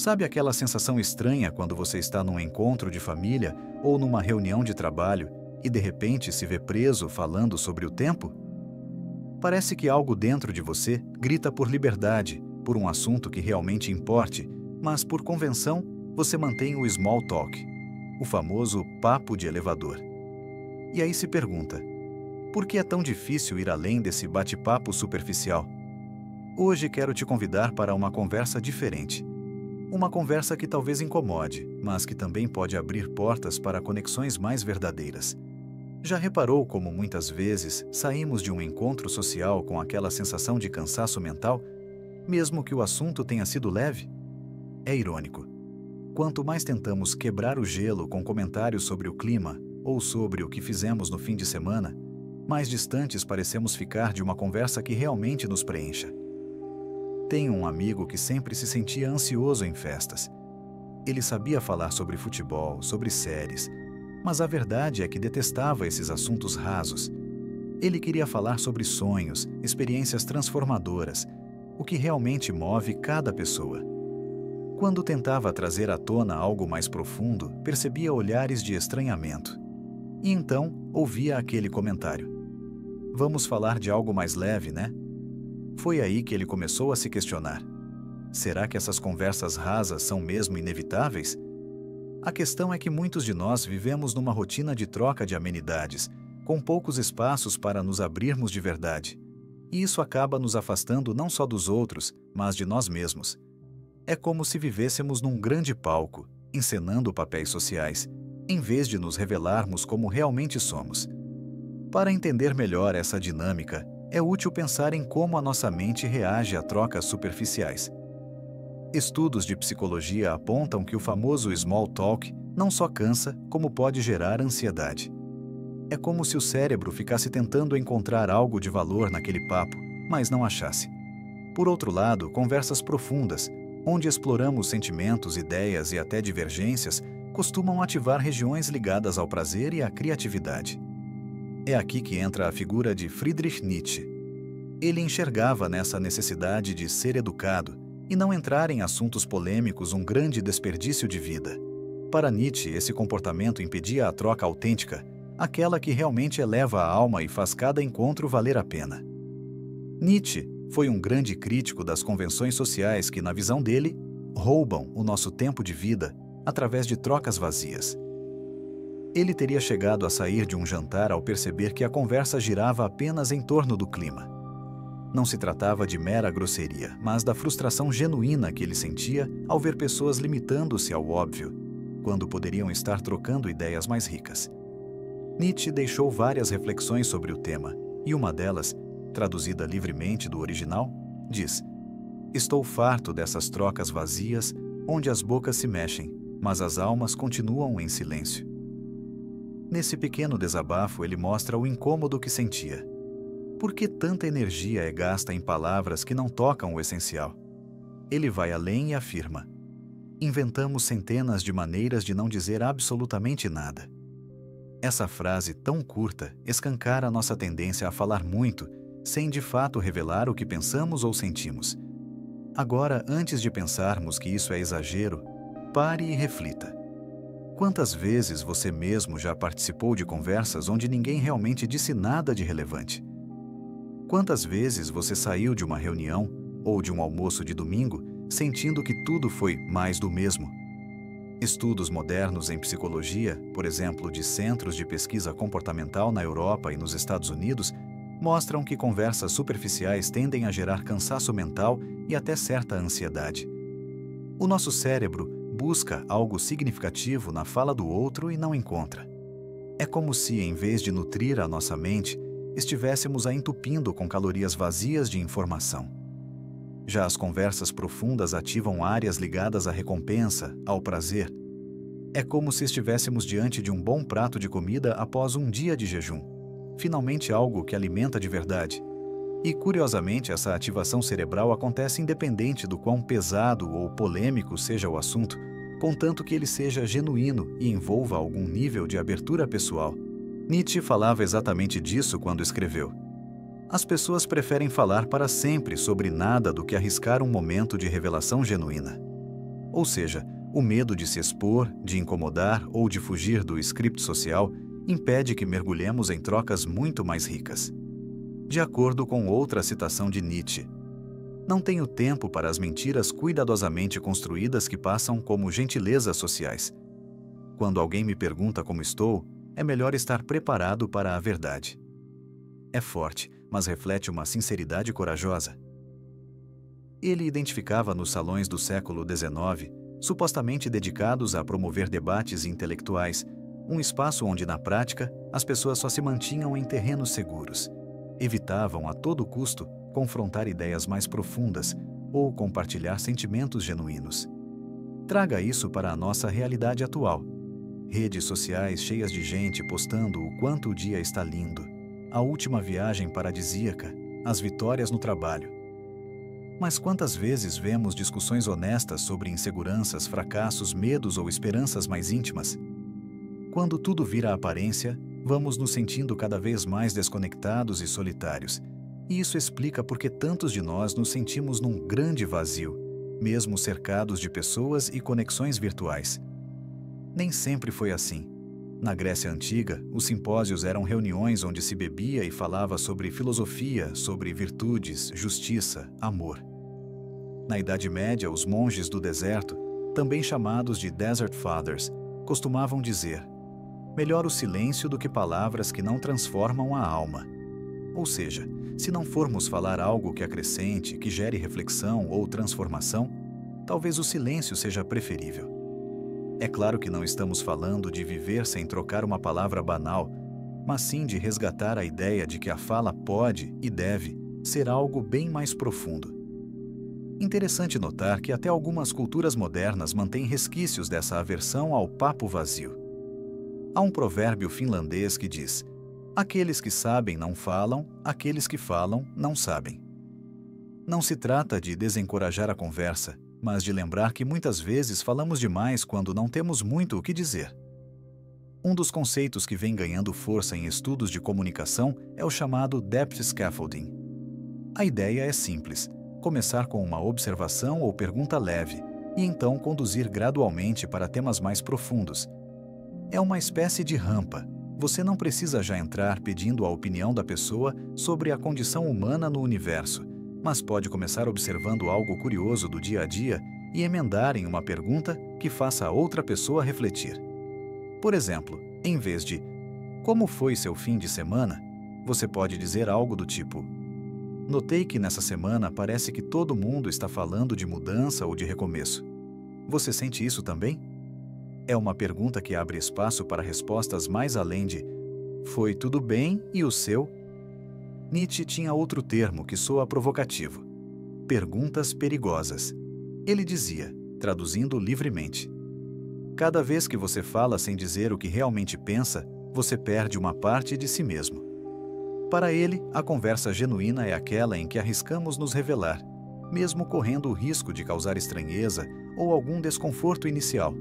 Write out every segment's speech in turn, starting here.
Sabe aquela sensação estranha quando você está num encontro de família ou numa reunião de trabalho e de repente se vê preso falando sobre o tempo? Parece que algo dentro de você grita por liberdade, por um assunto que realmente importe, mas por convenção você mantém o small talk, o famoso papo de elevador. E aí se pergunta, por que é tão difícil ir além desse bate-papo superficial? Hoje quero te convidar para uma conversa diferente. Uma conversa que talvez incomode, mas que também pode abrir portas para conexões mais verdadeiras. Já reparou como muitas vezes saímos de um encontro social com aquela sensação de cansaço mental, mesmo que o assunto tenha sido leve? É irônico. Quanto mais tentamos quebrar o gelo com comentários sobre o clima ou sobre o que fizemos no fim de semana, mais distantes parecemos ficar de uma conversa que realmente nos preencha. Tenho um amigo que sempre se sentia ansioso em festas. Ele sabia falar sobre futebol, sobre séries, mas a verdade é que detestava esses assuntos rasos. Ele queria falar sobre sonhos, experiências transformadoras, o que realmente move cada pessoa. Quando tentava trazer à tona algo mais profundo, percebia olhares de estranhamento. E então ouvia aquele comentário: "Vamos falar de algo mais leve, né?" Foi aí que ele começou a se questionar. Será que essas conversas rasas são mesmo inevitáveis? A questão é que muitos de nós vivemos numa rotina de troca de amenidades, com poucos espaços para nos abrirmos de verdade. E isso acaba nos afastando não só dos outros, mas de nós mesmos. É como se vivêssemos num grande palco, encenando papéis sociais, em vez de nos revelarmos como realmente somos. Para entender melhor essa dinâmica, é útil pensar em como a nossa mente reage a trocas superficiais. Estudos de psicologia apontam que o famoso small talk não só cansa, como pode gerar ansiedade. É como se o cérebro ficasse tentando encontrar algo de valor naquele papo, mas não achasse. Por outro lado, conversas profundas, onde exploramos sentimentos, ideias e até divergências, costumam ativar regiões ligadas ao prazer e à criatividade. É aqui que entra a figura de Friedrich Nietzsche. Ele enxergava nessa necessidade de ser educado e não entrar em assuntos polêmicos um grande desperdício de vida. Para Nietzsche, esse comportamento impedia a troca autêntica, aquela que realmente eleva a alma e faz cada encontro valer a pena. Nietzsche foi um grande crítico das convenções sociais que, na visão dele, roubam o nosso tempo de vida através de trocas vazias. Ele teria chegado a sair de um jantar ao perceber que a conversa girava apenas em torno do clima. Não se tratava de mera grosseria, mas da frustração genuína que ele sentia ao ver pessoas limitando-se ao óbvio, quando poderiam estar trocando ideias mais ricas. Nietzsche deixou várias reflexões sobre o tema, e uma delas, traduzida livremente do original, diz: "Estou farto dessas trocas vazias, onde as bocas se mexem, mas as almas continuam em silêncio." Nesse pequeno desabafo, ele mostra o incômodo que sentia. Por que tanta energia é gasta em palavras que não tocam o essencial? Ele vai além e afirma: "Inventamos centenas de maneiras de não dizer absolutamente nada." Essa frase tão curta escancara nossa tendência a falar muito, sem de fato revelar o que pensamos ou sentimos. Agora, antes de pensarmos que isso é exagero, pare e reflita. Quantas vezes você mesmo já participou de conversas onde ninguém realmente disse nada de relevante? Quantas vezes você saiu de uma reunião ou de um almoço de domingo sentindo que tudo foi mais do mesmo? Estudos modernos em psicologia, por exemplo, de centros de pesquisa comportamental na Europa e nos Estados Unidos, mostram que conversas superficiais tendem a gerar cansaço mental e até certa ansiedade. O nosso cérebro busca algo significativo na fala do outro e não encontra. É como se, em vez de nutrir a nossa mente, estivéssemos a entupindo com calorias vazias de informação. Já as conversas profundas ativam áreas ligadas à recompensa, ao prazer. É como se estivéssemos diante de um bom prato de comida após um dia de jejum. Finalmente algo que alimenta de verdade. E, curiosamente, essa ativação cerebral acontece independente do quão pesado ou polêmico seja o assunto, contanto que ele seja genuíno e envolva algum nível de abertura pessoal. Nietzsche falava exatamente disso quando escreveu: "As pessoas preferem falar para sempre sobre nada do que arriscar um momento de revelação genuína." Ou seja, o medo de se expor, de incomodar ou de fugir do script social impede que mergulhemos em trocas muito mais ricas. De acordo com outra citação de Nietzsche, não tenho tempo para as mentiras cuidadosamente construídas que passam como gentilezas sociais. Quando alguém me pergunta como estou, é melhor estar preparado para a verdade. É forte, mas reflete uma sinceridade corajosa. Ele identificava nos salões do século XIX, supostamente dedicados a promover debates intelectuais, um espaço onde, na prática, as pessoas só se mantinham em terrenos seguros. Evitavam a todo custo confrontar ideias mais profundas ou compartilhar sentimentos genuínos. Traga isso para a nossa realidade atual. Redes sociais cheias de gente postando o quanto o dia está lindo, a última viagem paradisíaca, as vitórias no trabalho. Mas quantas vezes vemos discussões honestas sobre inseguranças, fracassos, medos ou esperanças mais íntimas? Quando tudo vira aparência, vamos nos sentindo cada vez mais desconectados e solitários. E isso explica por que tantos de nós nos sentimos num grande vazio, mesmo cercados de pessoas e conexões virtuais. Nem sempre foi assim. Na Grécia Antiga, os simpósios eram reuniões onde se bebia e falava sobre filosofia, sobre virtudes, justiça, amor. Na Idade Média, os monges do deserto, também chamados de Desert Fathers, costumavam dizer: melhor o silêncio do que palavras que não transformam a alma. Ou seja, se não formos falar algo que acrescente, que gere reflexão ou transformação, talvez o silêncio seja preferível. É claro que não estamos falando de viver sem trocar uma palavra banal, mas sim de resgatar a ideia de que a fala pode e deve ser algo bem mais profundo. Interessante notar que até algumas culturas modernas mantêm resquícios dessa aversão ao papo vazio. Há um provérbio finlandês que diz: aqueles que sabem não falam, aqueles que falam não sabem. Não se trata de desencorajar a conversa, mas de lembrar que muitas vezes falamos demais quando não temos muito o que dizer. Um dos conceitos que vem ganhando força em estudos de comunicação é o chamado depth scaffolding. A ideia é simples: começar com uma observação ou pergunta leve, e então conduzir gradualmente para temas mais profundos. É uma espécie de rampa. Você não precisa já entrar pedindo a opinião da pessoa sobre a condição humana no universo, mas pode começar observando algo curioso do dia a dia e emendar em uma pergunta que faça a outra pessoa refletir. Por exemplo, em vez de "Como foi seu fim de semana?", você pode dizer algo do tipo: "Notei que nessa semana parece que todo mundo está falando de mudança ou de recomeço. Você sente isso também?" É uma pergunta que abre espaço para respostas mais além de "Foi tudo bem e o seu?" Nietzsche tinha outro termo que soa provocativo: perguntas perigosas. Ele dizia, traduzindo livremente: cada vez que você fala sem dizer o que realmente pensa, você perde uma parte de si mesmo. Para ele, a conversa genuína é aquela em que arriscamos nos revelar, mesmo correndo o risco de causar estranheza ou algum desconforto inicial.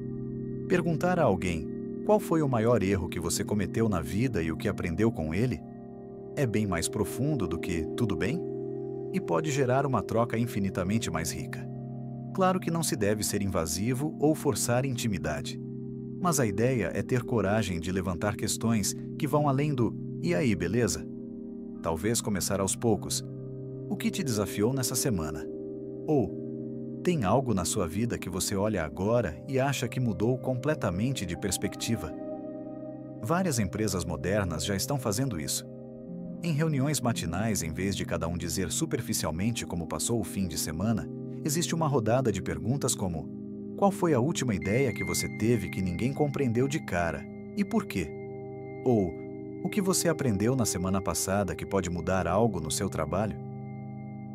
Perguntar a alguém qual foi o maior erro que você cometeu na vida e o que aprendeu com ele é bem mais profundo do que "tudo bem?" e pode gerar uma troca infinitamente mais rica. Claro que não se deve ser invasivo ou forçar intimidade, mas a ideia é ter coragem de levantar questões que vão além do "e aí, beleza?" Talvez começar aos poucos: "O que te desafiou nessa semana?" Ou "Tem algo na sua vida que você olha agora e acha que mudou completamente de perspectiva?" Várias empresas modernas já estão fazendo isso. Em reuniões matinais, em vez de cada um dizer superficialmente como passou o fim de semana, existe uma rodada de perguntas como: qual foi a última ideia que você teve que ninguém compreendeu de cara e por quê? Ou o que você aprendeu na semana passada que pode mudar algo no seu trabalho?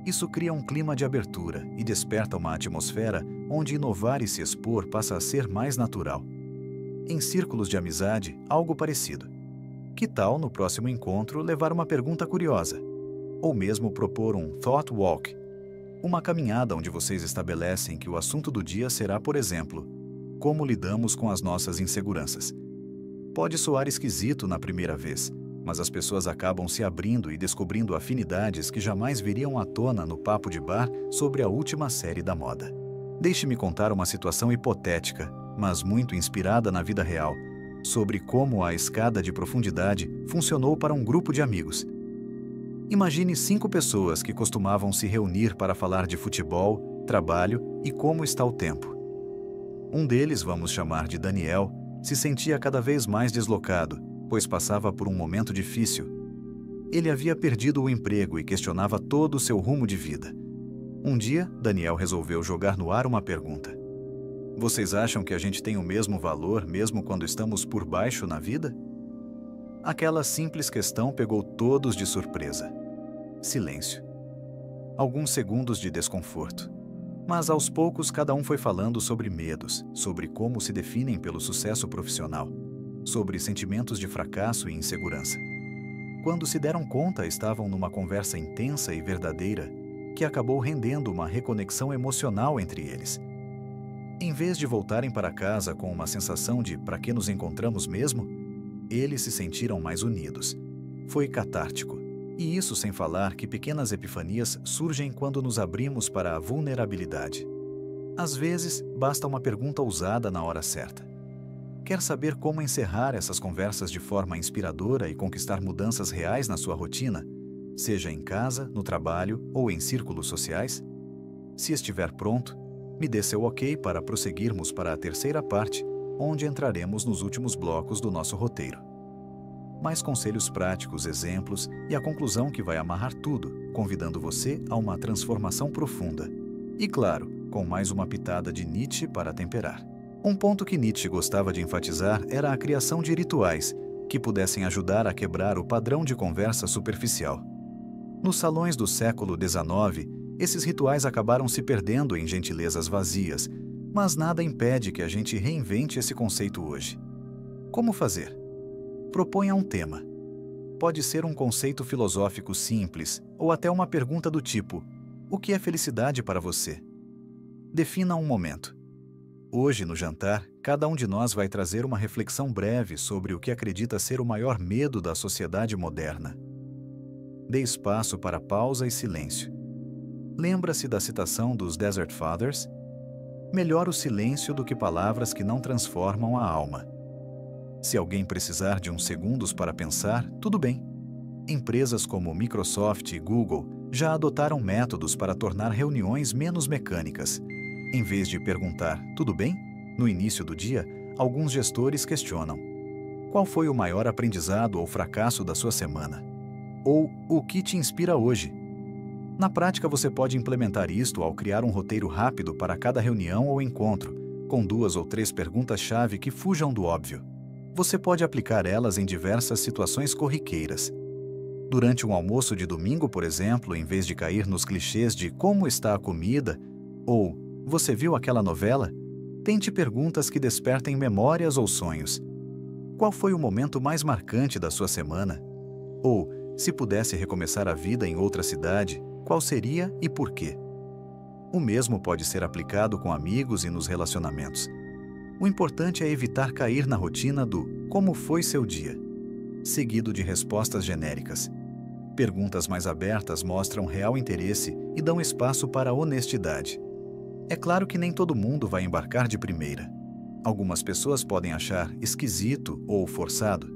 Isso cria um clima de abertura e desperta uma atmosfera onde inovar e se expor passa a ser mais natural. Em círculos de amizade, algo parecido. Que tal, no próximo encontro, levar uma pergunta curiosa? Ou mesmo propor um thought walk, uma caminhada onde vocês estabelecem que o assunto do dia será, por exemplo, como lidamos com as nossas inseguranças. Pode soar esquisito na primeira vez, mas as pessoas acabam se abrindo e descobrindo afinidades que jamais viriam à tona no papo de bar sobre a última série da moda. Deixe-me contar uma situação hipotética, mas muito inspirada na vida real, sobre como a escada de profundidade funcionou para um grupo de amigos. Imagine 5 pessoas que costumavam se reunir para falar de futebol, trabalho e como está o tempo. Um deles, vamos chamar de Daniel, se sentia cada vez mais deslocado, pois passava por um momento difícil. Ele havia perdido o emprego e questionava todo o seu rumo de vida. Um dia, Daniel resolveu jogar no ar uma pergunta. Vocês acham que a gente tem o mesmo valor mesmo quando estamos por baixo na vida? Aquela simples questão pegou todos de surpresa. Silêncio. Alguns segundos de desconforto. Mas aos poucos cada um foi falando sobre medos, sobre como se definem pelo sucesso profissional, sobre sentimentos de fracasso e insegurança. Quando se deram conta, estavam numa conversa intensa e verdadeira que acabou rendendo uma reconexão emocional entre eles. Em vez de voltarem para casa com uma sensação de "para que nos encontramos mesmo?", eles se sentiram mais unidos. Foi catártico. E isso sem falar que pequenas epifanias surgem quando nos abrimos para a vulnerabilidade. Às vezes, basta uma pergunta ousada na hora certa. Quer saber como encerrar essas conversas de forma inspiradora e conquistar mudanças reais na sua rotina, seja em casa, no trabalho ou em círculos sociais? Se estiver pronto, me dê seu ok para prosseguirmos para a terceira parte, onde entraremos nos últimos blocos do nosso roteiro. Mais conselhos práticos, exemplos e a conclusão que vai amarrar tudo, convidando você a uma transformação profunda. E claro, com mais uma pitada de Nietzsche para temperar. Um ponto que Nietzsche gostava de enfatizar era a criação de rituais que pudessem ajudar a quebrar o padrão de conversa superficial. Nos salões do século XIX, esses rituais acabaram se perdendo em gentilezas vazias, mas nada impede que a gente reinvente esse conceito hoje. Como fazer? Proponha um tema. Pode ser um conceito filosófico simples ou até uma pergunta do tipo: o que é felicidade para você? Defina um momento. Hoje, no jantar, cada um de nós vai trazer uma reflexão breve sobre o que acredita ser o maior medo da sociedade moderna. Dê espaço para pausa e silêncio. Lembra-se da citação dos Desert Fathers? Melhor o silêncio do que palavras que não transformam a alma. Se alguém precisar de uns segundos para pensar, tudo bem. Empresas como Microsoft e Google já adotaram métodos para tornar reuniões menos mecânicas. Em vez de perguntar, tudo bem? No início do dia, alguns gestores questionam: qual foi o maior aprendizado ou fracasso da sua semana? Ou o que te inspira hoje? Na prática, você pode implementar isto ao criar um roteiro rápido para cada reunião ou encontro, com 2 ou 3 perguntas-chave que fujam do óbvio. Você pode aplicar elas em diversas situações corriqueiras. Durante um almoço de domingo, por exemplo, em vez de cair nos clichês de como está a comida ou você viu aquela novela, tente perguntas que despertem memórias ou sonhos. Qual foi o momento mais marcante da sua semana? Ou, se pudesse recomeçar a vida em outra cidade, qual seria e por quê? O mesmo pode ser aplicado com amigos e nos relacionamentos. O importante é evitar cair na rotina do "como foi seu dia?", seguido de respostas genéricas. Perguntas mais abertas mostram real interesse e dão espaço para a honestidade. É claro que nem todo mundo vai embarcar de primeira. Algumas pessoas podem achar esquisito ou forçado.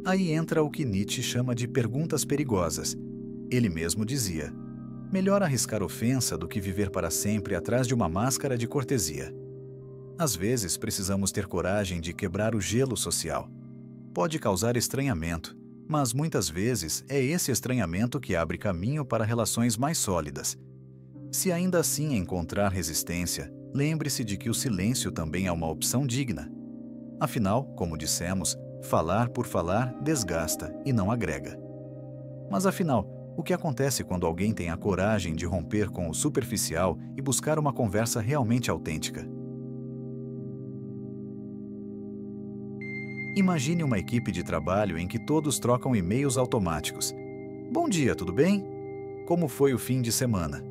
Aí entra o que Nietzsche chama de perguntas perigosas. Ele mesmo dizia: melhor arriscar ofensa do que viver para sempre atrás de uma máscara de cortesia. Às vezes, precisamos ter coragem de quebrar o gelo social. Pode causar estranhamento, mas muitas vezes é esse estranhamento que abre caminho para relações mais sólidas. Se ainda assim encontrar resistência, lembre-se de que o silêncio também é uma opção digna. Afinal, como dissemos, falar por falar desgasta e não agrega. Mas afinal, o que acontece quando alguém tem a coragem de romper com o superficial e buscar uma conversa realmente autêntica? Imagine uma equipe de trabalho em que todos trocam e-mails automáticos. Bom dia, tudo bem? Como foi o fim de semana?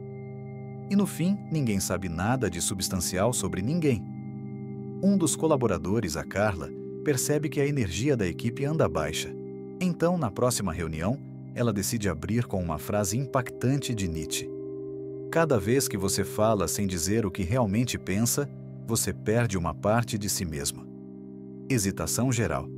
E no fim, ninguém sabe nada de substancial sobre ninguém. Um dos colaboradores, a Carla, percebe que a energia da equipe anda baixa. Então, na próxima reunião, ela decide abrir com uma frase impactante de Nietzsche: Cada vez que você fala sem dizer o que realmente pensa, você perde uma parte de si mesmo. Hesitação geral.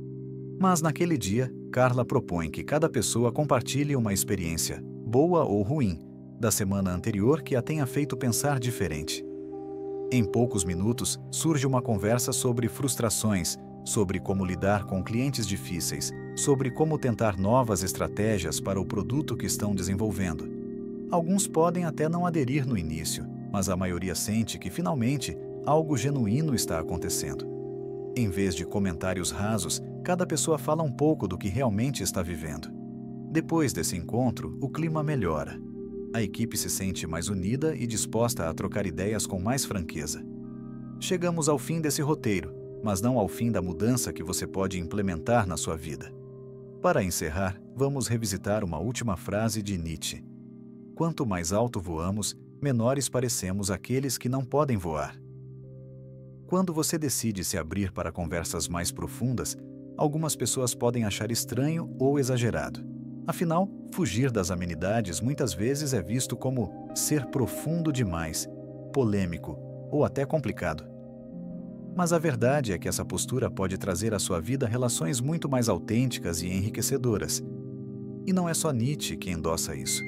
Mas naquele dia, Carla propõe que cada pessoa compartilhe uma experiência, boa ou ruim, da semana anterior que a tenha feito pensar diferente. Em poucos minutos, surge uma conversa sobre frustrações, sobre como lidar com clientes difíceis, sobre como tentar novas estratégias para o produto que estão desenvolvendo. Alguns podem até não aderir no início, mas a maioria sente que, finalmente, algo genuíno está acontecendo. Em vez de comentários rasos, cada pessoa fala um pouco do que realmente está vivendo. Depois desse encontro, o clima melhora. A equipe se sente mais unida e disposta a trocar ideias com mais franqueza. Chegamos ao fim desse roteiro, mas não ao fim da mudança que você pode implementar na sua vida. Para encerrar, vamos revisitar uma última frase de Nietzsche. Quanto mais alto voamos, menores parecemos àqueles que não podem voar. Quando você decide se abrir para conversas mais profundas, algumas pessoas podem achar estranho ou exagerado. Afinal, fugir das amenidades muitas vezes é visto como ser profundo demais, polêmico ou até complicado. Mas a verdade é que essa postura pode trazer à sua vida relações muito mais autênticas e enriquecedoras. E não é só Nietzsche que endossa isso.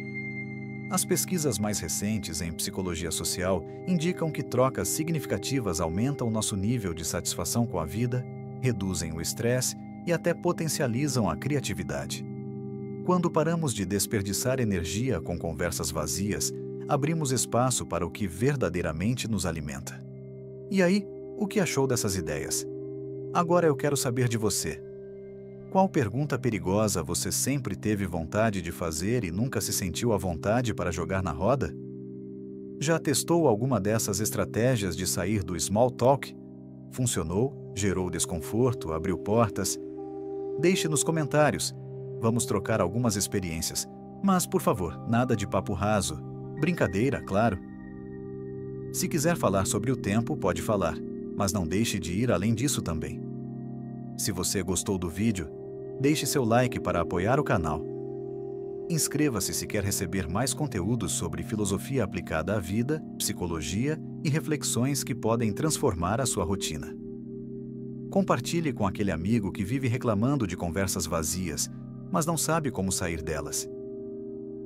As pesquisas mais recentes em psicologia social indicam que trocas significativas aumentam nosso nível de satisfação com a vida, reduzem o estresse e até potencializam a criatividade. Quando paramos de desperdiçar energia com conversas vazias, abrimos espaço para o que verdadeiramente nos alimenta. E aí, o que achou dessas ideias? Agora eu quero saber de você. Qual pergunta perigosa você sempre teve vontade de fazer e nunca se sentiu à vontade para jogar na roda? Já testou alguma dessas estratégias de sair do small talk? Funcionou? Gerou desconforto? Abriu portas? Deixe nos comentários. Vamos trocar algumas experiências. Mas, por favor, nada de papo raso. Brincadeira, claro. Se quiser falar sobre o tempo, pode falar, mas não deixe de ir além disso também. Se você gostou do vídeo, deixe seu like para apoiar o canal. Inscreva-se se quer receber mais conteúdos sobre filosofia aplicada à vida, psicologia e reflexões que podem transformar a sua rotina. Compartilhe com aquele amigo que vive reclamando de conversas vazias, mas não sabe como sair delas.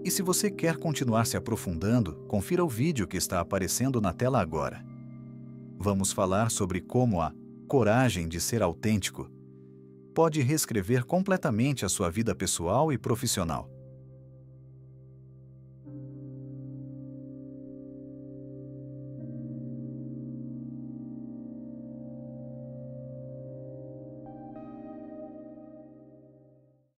E se você quer continuar se aprofundando, confira o vídeo que está aparecendo na tela agora. Vamos falar sobre como a coragem de ser autêntico pode reescrever completamente a sua vida pessoal e profissional.